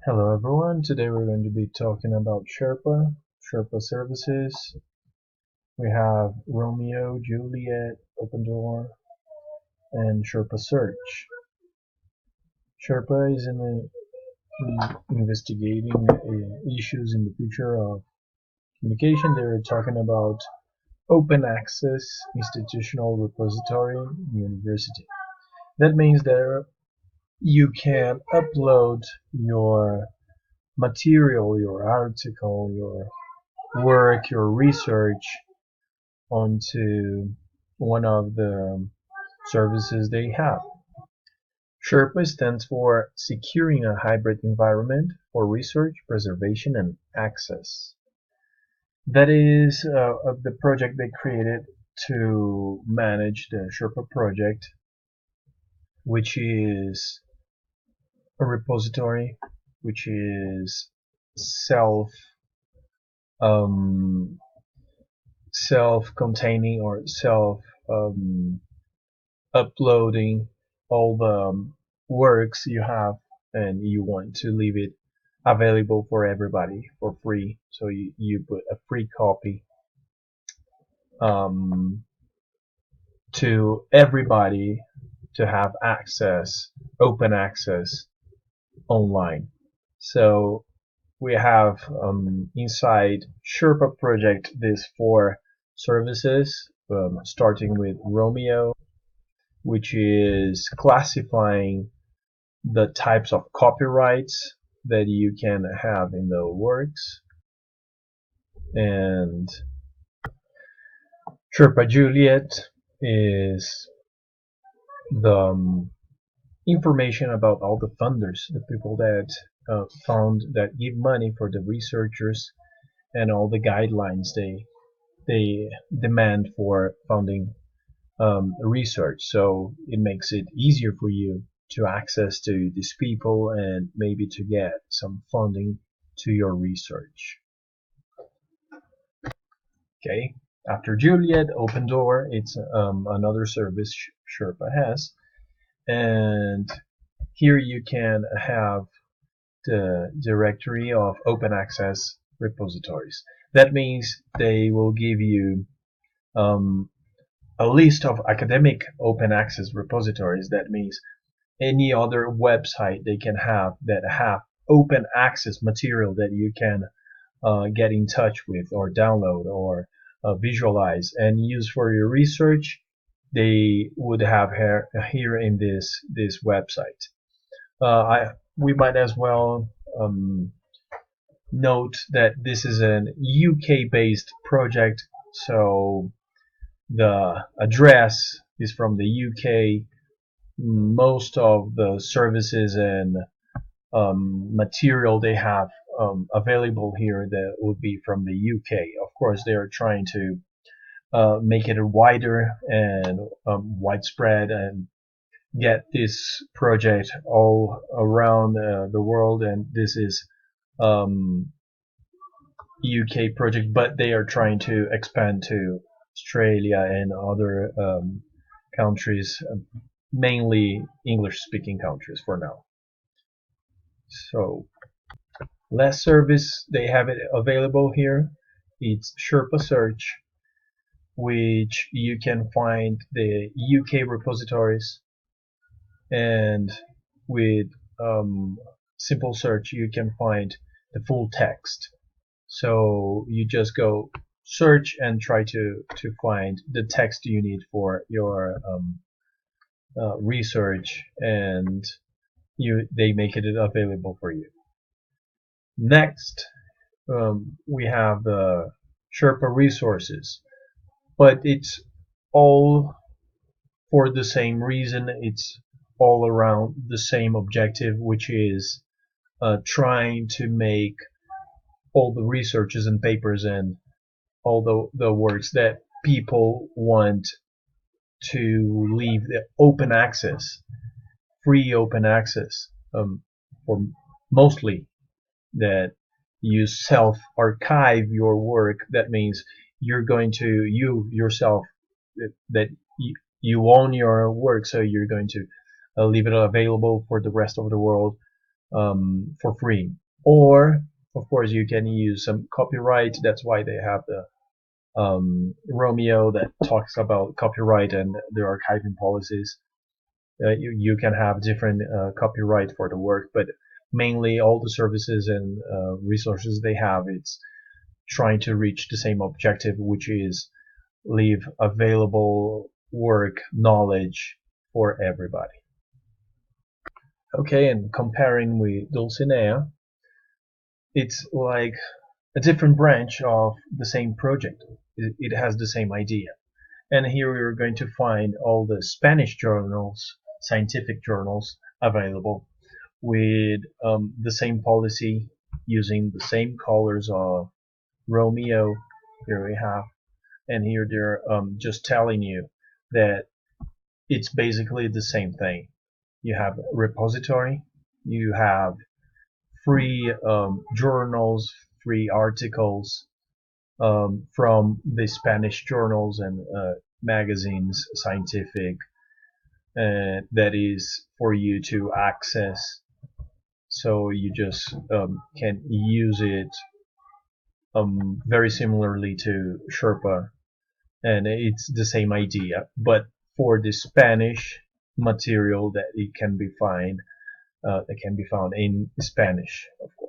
Hello everyone, today we're going to be talking about Sherpa services. We have Romeo, Juliet, Open Door, and Sherpa Search. Sherpa is investigating issues in the future of communication. They're talking about open access institutional repository university. That means that you can upload your material, your article, your work, your research onto one of the services they have. SHERPA stands for Securing a Hybrid Environment for Research, Preservation, and Access. That is the project they created to manage the SHERPA project, which is a repository which is self um, self-containing or self uploading all the works you have, and you want to leave it available for everybody for free. So you put a free copy um, to everybody to have access, open access online. So we have inside Sherpa project these four services, starting with Romeo, which is classifying the types of copyrights that you can have in the works, and Sherpa Juliet is the information about all the funders, the people that fund, that give money for the researchers, and all the guidelines they demand for funding research. So it makes it easier for you to access to these people and maybe to get some funding to your research. Okay, after Juliet, Open Door, it's another service Sherpa has, and here you can have the directory of open access repositories. That means they will give you a list of academic open access repositories. That means any other website they can have that have open access material that you can get in touch with or download or visualize and use for your research. They would have here in this website. We might as well note that this is an UK based project, so the address is from the UK. Most of the services and material they have available here that would be from the UK. Of course, they are trying to make it wider and widespread and get this project all around the world. And this is UK project, but they are trying to expand to Australia and other countries, mainly English-speaking countries for now. So last service they have it available here. It's Sherpa Search, which you can find the UK repositories, and with simple search you can find the full text. So you just go search and try to find the text you need for your research, and they make it available for you. Next, we have the Sherpa resources, but it's all for the same reason. It's all around the same objective, which is trying to make all the researches and papers and all the works that people want to leave the open access, free open access, for mostly that you self archive your work. That means you're going to, you yourself, that you own your work, so you're going to leave it available for the rest of the world for free. Or of course you can use some copyright. That's why they have the Romeo that talks about copyright and their archiving policies. You can have different copyright for the work, but mainly all the services and resources they have, it's trying to reach the same objective, which is leave available work knowledge for everybody. Okay, and comparing with Dulcinea, it's like a different branch of the same project. It has the same idea. And here we're going to find all the Spanish journals, scientific journals available with the same policy, using the same colors of Romeo. Here we have, and here they're just telling you that it's basically the same thing. You have repository, you have free journals, free articles from the Spanish journals and magazines, scientific, that is for you to access. So you just can use it very similarly to Sherpa, and it's the same idea, but for the Spanish material that it can be found in Spanish, of course.